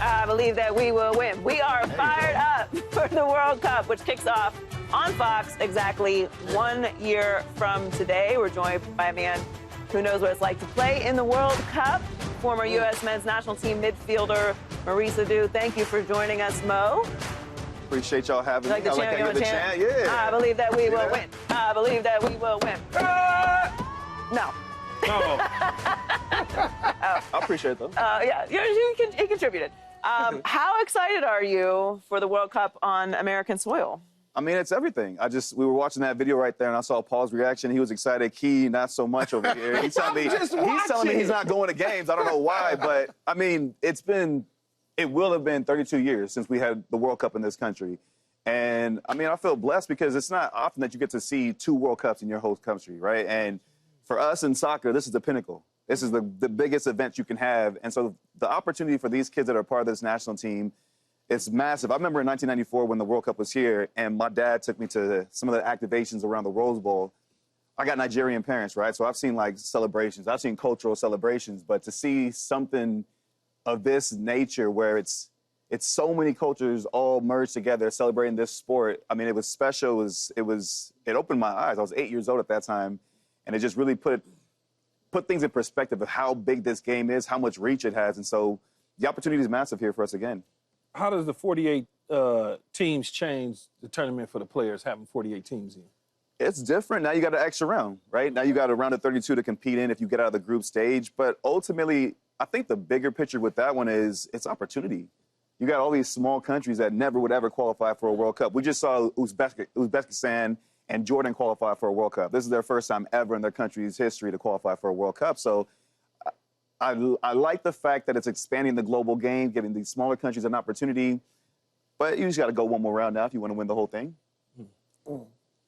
I believe that we will win. We are fired up for the World Cup, which kicks off on Fox exactly 1 year from today. We're joined by a man who knows what it's like to play in the World Cup, former U.S. men's national team midfielder Maurice Edu. Thank you for joining us, Mo. Appreciate y'all having me. Like the chant, you want to chant? Yeah. I believe that we will win. I believe that we will win. No. No. I appreciate them. Yeah, he contributed. How excited are you for the World Cup on American soil? I mean, it's everything. We were watching that video right there, and I saw Paul's reaction. He was excited. Key, not so much over here. He's telling me he's not going to games. I don't know why, but I mean, it will have been 32 years since we had the World Cup in this country. And I mean, I feel blessed because it's not often that you get to see 2 World Cups in your host country, right? And for us in soccer, this is the pinnacle. This is the biggest event you can have. And so the opportunity for these kids that are part of this national team, it's massive. I remember in 1994 when the World Cup was here and my dad took me to some of the activations around the Rose Bowl. I got Nigerian parents, right? So I've seen like celebrations. I've seen cultural celebrations. But to see something of this nature where it's so many cultures all merged together celebrating this sport, I mean, it was special. It opened my eyes. I was 8 years old at that time. And it just really put things in perspective of how big this game is, how much reach it has. And so the opportunity is massive here for us again. How does the 48 teams change the tournament for the players, having 48 teams in? It's different. Now you got an extra round, right? Now you got a round of 32 to compete in if you get out of the group stage. But ultimately, I think the bigger picture with that one is it's opportunity. You got all these small countries that never would ever qualify for a World Cup. We just saw Uzbekistan and Jordan qualify for a World Cup. This is their first time ever in their country's history to qualify for a World Cup. So I like the fact that it's expanding the global game, giving these smaller countries an opportunity. But you just got to go one more round now if you want to win the whole thing.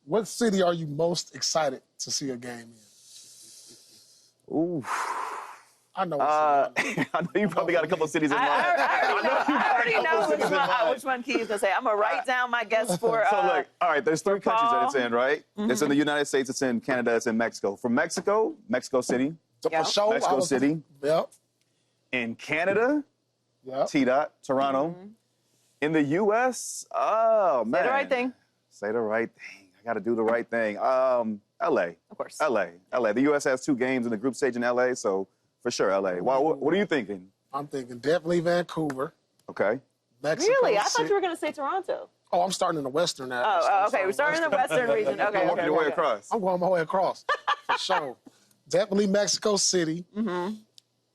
What city are you most excited to see a game in? Ooh. I know. I know you probably got a couple cities in mind. I already know which one Key's gonna say. I'm gonna write down my guess for. So look, all right. There's 3 countries that it's in, right? Mm-hmm. It's in the United States. It's in Canada. It's in Mexico. From Mexico, Mexico City. For sure. Mexico City. Yep. In Canada, yep. T-Dot, Toronto. Mm-hmm. In the U.S., oh man. Say the right thing. Say the right thing. I got to do the right thing. L.A. Of course. L.A. The U.S. has 2 games in the group stage in L.A., so for sure, L.A. Wow, what are you thinking? I'm thinking definitely Vancouver. Okay. Mexico Really? I City. thought you were going to say Toronto. Oh, I'm starting in the Western now. Oh, okay. We're starting in the Western region. Okay. Working your way across. I'm going my way across, for sure. Definitely Mexico City. Mm-hmm.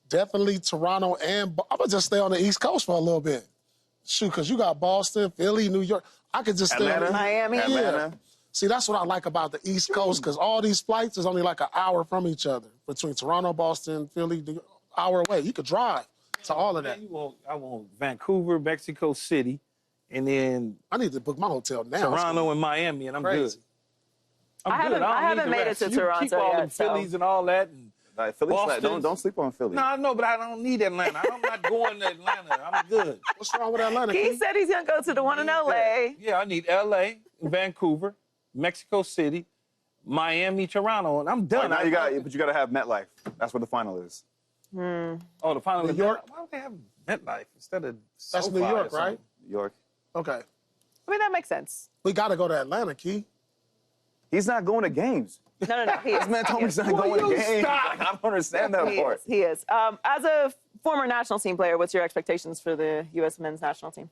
Definitely Toronto, and I'm going to just stay on the East Coast for a little bit. Shoot, because you got Boston, Philly, New York. I could just stay on Miami. Atlanta. See, that's what I like about the East Coast, because all these flights is only like an hour from each other. Between Toronto, Boston, Philly, hour away. You could drive to all of that. I want Vancouver, Mexico City, and then I need to book my hotel now. Toronto and Miami, and I'm good. I haven't made it to Toronto keep all yet, the Phillies and all that. And Right, don't sleep on Philly. No, but I don't need Atlanta. I'm not going to Atlanta. I'm good. What's wrong with Atlanta? He said he's going to go to the one in L.A. Yeah, I need L.A., Vancouver, Mexico City, Miami, Toronto, and I'm done. Right, but you got to have MetLife. That's where the final is. Oh, the final New is York? Why don't they have MetLife instead of That's New York, right? New York. Okay. I mean, that makes sense. We got to go to Atlanta, Key. He's not going to games. No. This man told me he's not going to games. I don't understand that part. He is. As a former national team player, what's your expectations for the U.S. men's national team?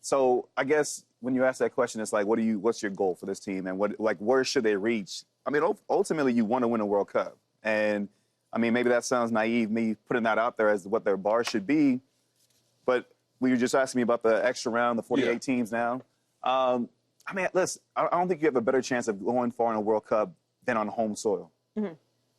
So I guess when you ask that question, it's like, what's your goal for this team, and where should they reach? I mean, ultimately, you want to win a World Cup, and I mean, maybe that sounds naive, me putting that out there as what their bar should be, but you were just asking me about the extra round, the 48 teams now. I mean, listen, I don't think you have a better chance of going far in a World Cup than on home soil. Mm-hmm.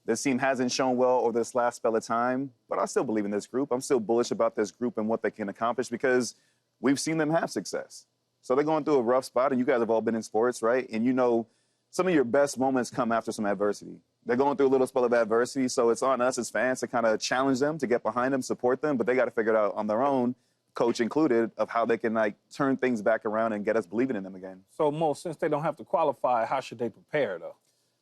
This team hasn't shown well over this last spell of time, but I still believe in this group. I'm still bullish about this group and what they can accomplish because we've seen them have success. So they're going through a rough spot, and you guys have all been in sports, right? And you know some of your best moments come after some adversity. They're going through a little spell of adversity, so it's on us as fans to kind of challenge them, to get behind them, support them, but they got to figure it out on their own, coach included, of how they can turn things back around and get us believing in them again. So, Mo, since they don't have to qualify, how should they prepare, though?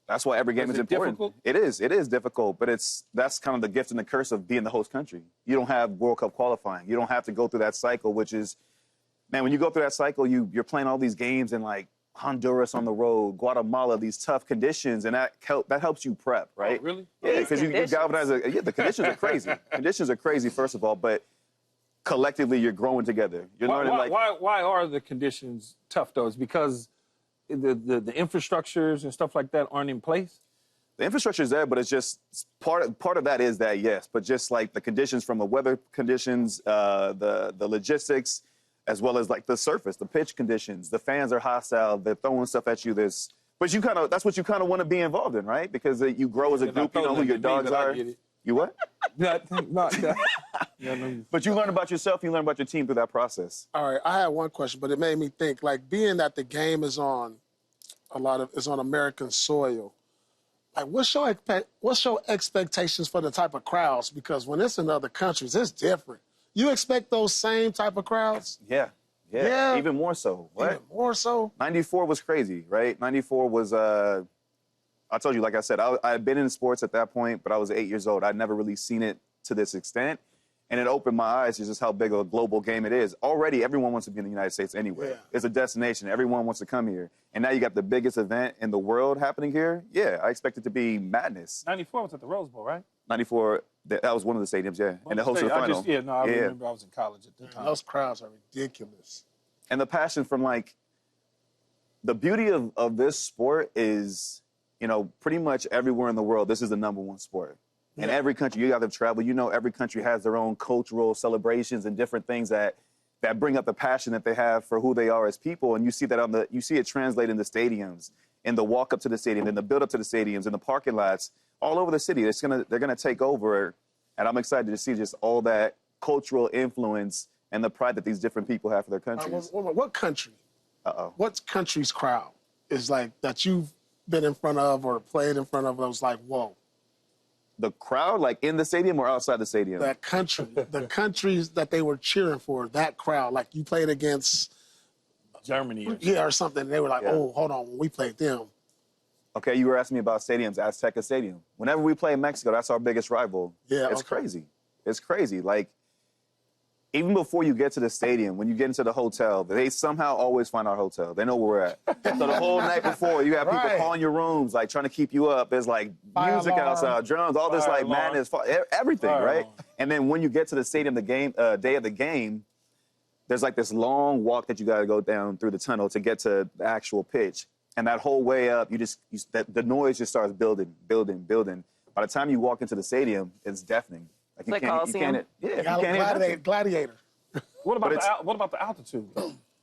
That's why every game is important. Difficult? It is difficult, but that's kind of the gift and the curse of being the host country. You don't have World Cup qualifying. You don't have to go through that cycle, which is, man, when you go through that cycle, you're playing all these games in like Honduras on the road, Guatemala, these tough conditions, and that helps you prep, right? Oh, really? Yeah, because you galvanize. The conditions are crazy. Conditions are crazy, first of all, but collectively you're growing together. You're learning why are the conditions tough though? Is because the infrastructures and stuff like that aren't in place? The infrastructure is there, but it's just part of that is that, yes, but just like the conditions from the weather conditions, the logistics, as well as like the surface, the pitch conditions, the fans are hostile, they're throwing stuff at you. But that's what you kind of want to be involved in, right? Because you grow as a group, you know who your dogs are. You what? But you learn about yourself, you learn about your team through that process. All right, I had one question, but it made me think, like, being that the game is on American soil, like, what's your expectations for the type of crowds? Because when it's in other countries, it's different. You expect those same type of crowds? Yeah. Even more so. What? Even more so? 94 was crazy, right? 94 was, I told you, like I said, I had been in sports at that point, but I was 8 years old. I'd never really seen it to this extent. And it opened my eyes to just how big of a global game it is. Already, everyone wants to be in the United States anyway. Yeah. It's a destination. Everyone wants to come here. And now you got the biggest event in the world happening here. Yeah, I expect it to be madness. 94 was at the Rose Bowl, right? 94, that was one of the stadiums, yeah. And the host of the final. I remember I was in college at the time. Those crowds are ridiculous. And the passion from, like, the beauty of this sport is, you know, pretty much everywhere in the world, this is the #1 sport. In every country, you got to travel. You know, every country has their own cultural celebrations and different things that bring up the passion that they have for who they are as people. And you see that you see it translate in the stadiums, in the walk up to the stadium, in the build up to the stadiums, in the parking lots, all over the city. They're gonna take over, and I'm excited to see just all that cultural influence and the pride that these different people have for their countries. What country? What country's crowd is like that you've been in front of or played in front of? That was like, whoa. The crowd, like in the stadium or outside the stadium? That country, the countries that they were cheering for, that crowd. Like you played against Germany. Or something. And they were like, oh, hold on, when we played them. Okay, you were asking me about stadiums, Azteca Stadium. Whenever we play in Mexico, that's our biggest rival. Yeah, it's crazy. It's crazy. Like, even before you get to the stadium, when you get into the hotel, they somehow always find our hotel. They know where we're at. So the whole night before, you have people calling your rooms, like trying to keep you up. There's like music outside, drums, all this like madness, everything, right? And then when you get to the stadium, the game day of the game, there's like this long walk that you got to go down through the tunnel to get to the actual pitch. And that whole way up, the noise just starts building. By the time you walk into the stadium, it's deafening. Like you can't Gladiator. What about the altitude?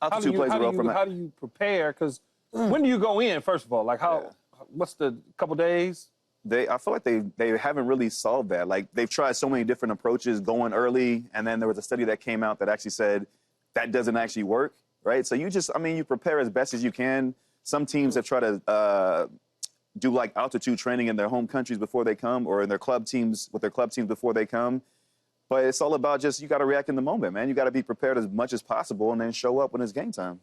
Altitude plays a role for me. How do you prepare? Because when do you go in, first of all? Like what's the couple days? I feel like they haven't really solved that. Like they've tried so many different approaches going early, and then there was a study that came out that actually said that doesn't actually work, right? So you prepare as best as you can. Some teams that try to do like altitude training in their home countries before they come, or in their club teams before they come. But it's all about you got to react in the moment, man. You got to be prepared as much as possible and then show up when it's game time.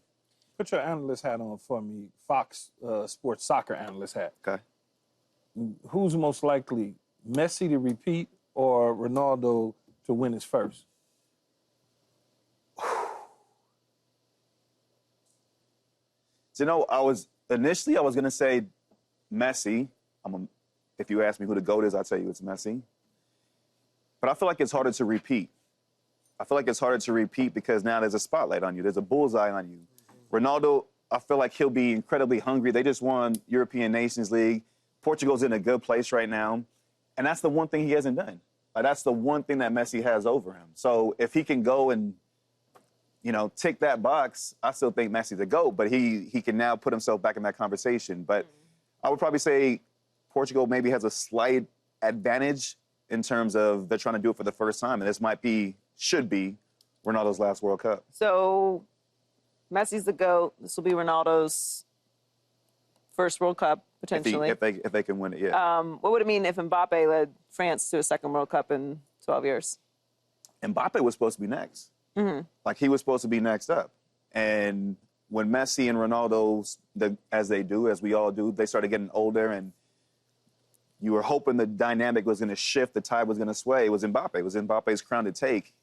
Put your analyst hat on for me, Fox Sports soccer analyst hat. Okay. Who's most likely, Messi to repeat or Ronaldo to win his first? So, you know, I was going to say Messi. If you ask me who the GOAT is, I'll tell you it's Messi. But I feel like it's harder to repeat. I feel like it's harder to repeat because now there's a spotlight on you. There's a bullseye on you. Ronaldo, I feel like he'll be incredibly hungry. They just won European Nations League. Portugal's in a good place right now. And that's the one thing he hasn't done. Like, that's the one thing that Messi has over him. So if he can go and, you know, tick that box, I still think Messi's the GOAT. But he can now put himself back in that conversation. But I would probably say Portugal maybe has a slight advantage in terms of they're trying to do it for the first time. And this should be Ronaldo's last World Cup. So Messi's the GOAT. This will be Ronaldo's first World Cup, potentially. If they can win it, yeah. What would it mean if Mbappe led France to a second World Cup in 12 years? Mbappe was supposed to be next. Mm-hmm. Like, he was supposed to be next up. And when Messi and Ronaldo, as we all do, they started getting older and you were hoping the dynamic was going to shift, the tide was going to sway. It was Mbappe. It was Mbappe's crown to take.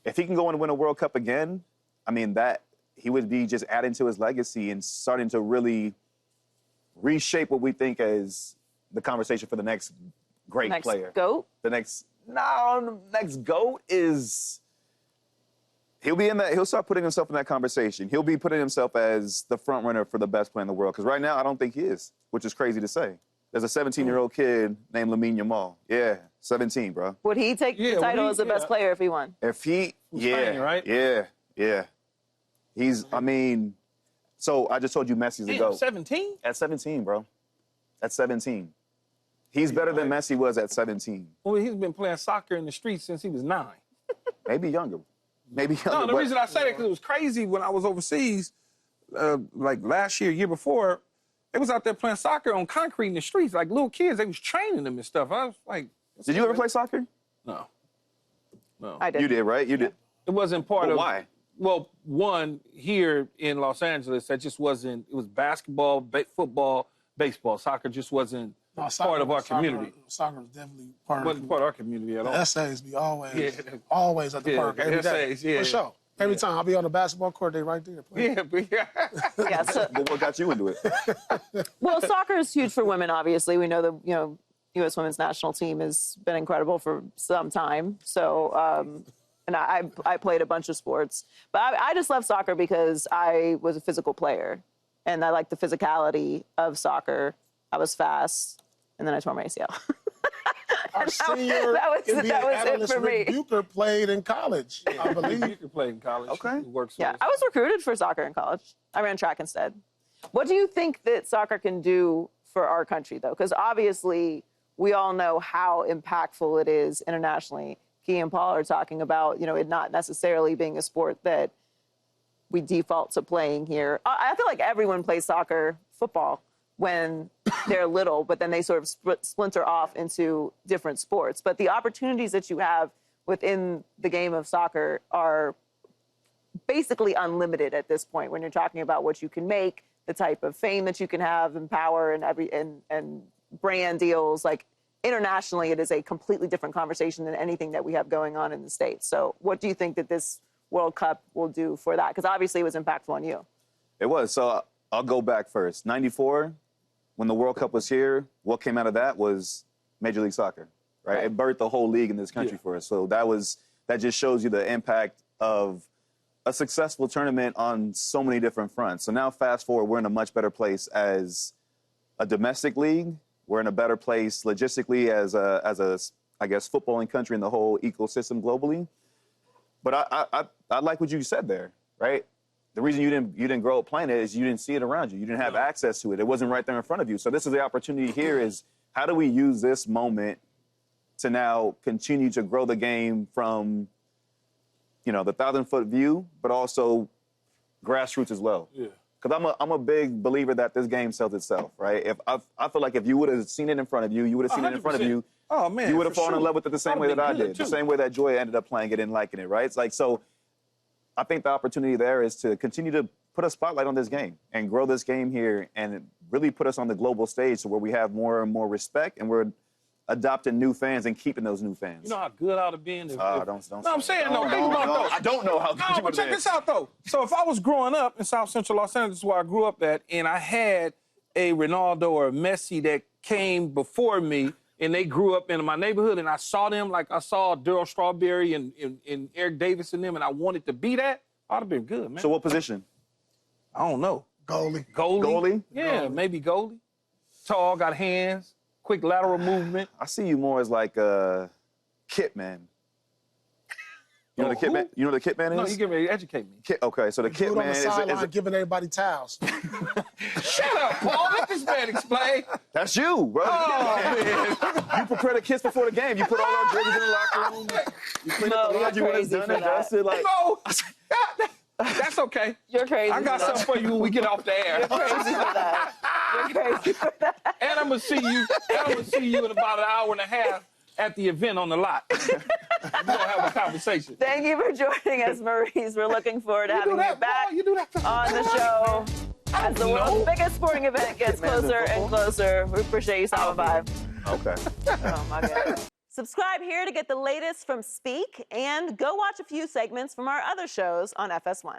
If he can go and win a World Cup again, I mean, that he would be just adding to his legacy and starting to really reshape what we think as the conversation for the next great player. Next GOAT? The next GOAT is, he'll start putting himself in that conversation. He'll be putting himself as the front runner for the best player in the world. Because right now, I don't think he is, which is crazy to say. There's a 17-year-old kid named Lamine Yamal. Yeah, 17, bro. Would he take the title as the best player if he won? If he, Spain, right? Yeah. He's, I mean, so I just told you Messi's the GOAT. 17? At 17, bro. At 17. He's better than Messi was at 17. Well, he's been playing soccer in the streets since he was 9. Maybe younger. Maybe younger. No, the reason I say that because it was crazy when I was overseas, like last year before, they was out there playing soccer on concrete in the streets. Like little kids, they was training them and stuff. I was like... Did you ever play soccer? No. I did. You did, right? You did. It wasn't part of... Why? Well, one, here in Los Angeles, that just wasn't... It was basketball, football, baseball. Soccer just wasn't part of our community. Soccer was definitely part of Wasn't part of our community at all. The essays be always at the park every day. Essays, yeah. For sure. Every time I'll be on the basketball court, they right there playing. Yeah, so, But what got you into it? well, soccer is huge for women, obviously. We know the U.S. women's national team has been incredible for some time. So, and I played a bunch of sports. But I just love soccer because I was a physical player. And I like the physicality of soccer. I was fast, and then I tore my ACL. Our senior that was NBA it analyst for me. Rick Bucher played in college, I believe. You played in college. Okay. Yeah, I was recruited for soccer in college. I ran track instead. What do you think that soccer can do for our country, though? Because obviously, we all know how impactful it is internationally. Key and Paul are talking about, it not necessarily being a sport that we default to playing here. I feel like everyone plays soccer, football, when they're little, but then they sort of splinter off into different sports. But the opportunities that you have within the game of soccer are basically unlimited at this point when you're talking about what you can make, the type of fame that you can have and power and brand deals. Like internationally, it is a completely different conversation than anything that we have going on in the States. So what do you think that this World Cup will do for that? Because obviously it was impactful on you. It was. So I'll go back first. 94, when the World Cup was here, what came out of that was Major League Soccer, right? It birthed the whole league in this country for us. So that just shows you the impact of a successful tournament on so many different fronts. So now fast forward, we're in a much better place as a domestic league. We're in a better place logistically as a I guess, footballing country in the whole ecosystem globally. But I like what you said there, right? The reason you didn't grow up playing it is you didn't see it around you. You didn't have access to it. It wasn't right there in front of you. So this is the opportunity here is how do we use this moment to now continue to grow the game from, the 1,000-foot view, but also grassroots as well. Yeah. Because I'm a big believer that this game sells itself, right? If I feel like if you would have seen it in front of you, you would have seen it in front of you. Oh, man, you would have fallen in love with it the same way that I did, too. the same way that Joy ended up playing it and liking it, right? It's like, so I think the opportunity there is to continue to put a spotlight on this game and grow this game here and really put us on the global stage to where we have more and more respect and we're adopting new fans and keeping those new fans. You know how good I would have been if... don't No, I'm saying, no, think about though. I don't know how good you but would check have this out, though. So if I was growing up in South Central Los Angeles, where I grew up at, and I had a Ronaldo or a Messi that came before me, and they grew up in my neighborhood, and I saw them like I saw Darryl Strawberry and Eric Davis and them, and I wanted to be that, I'd have been good, man. So what position? I don't know. Goalie. Goalie? Yeah, maybe goalie. Tall, got hands, quick lateral movement. I see you more as like a kit man. You know the kit man? You know what the kit man is? No, you get ready to educate me. Okay, so the kit Dude man on the is sideline giving everybody towels. Shut up, Paul. Let this man explain. That's you, bro. Oh, man. You prepare the kids before the game. You put all our jerseys in the locker room. You clean up the laundry when it's done and dusted. Like, No, that's okay. You're crazy. I got for that. something for you when we get off the air. You're crazy for that. You're crazy for that. And I'm gonna see you in about an hour and a half at the event on the lot. We're gonna have a conversation. Thank you for joining us, Maurice. We're looking forward to having you back Paul, you do that on the show as the world's biggest sporting event gets closer and closer. We appreciate you stopping by. Okay. Oh, my God. Subscribe here to get the latest from Speak, and go watch a few segments from our other shows on FS1.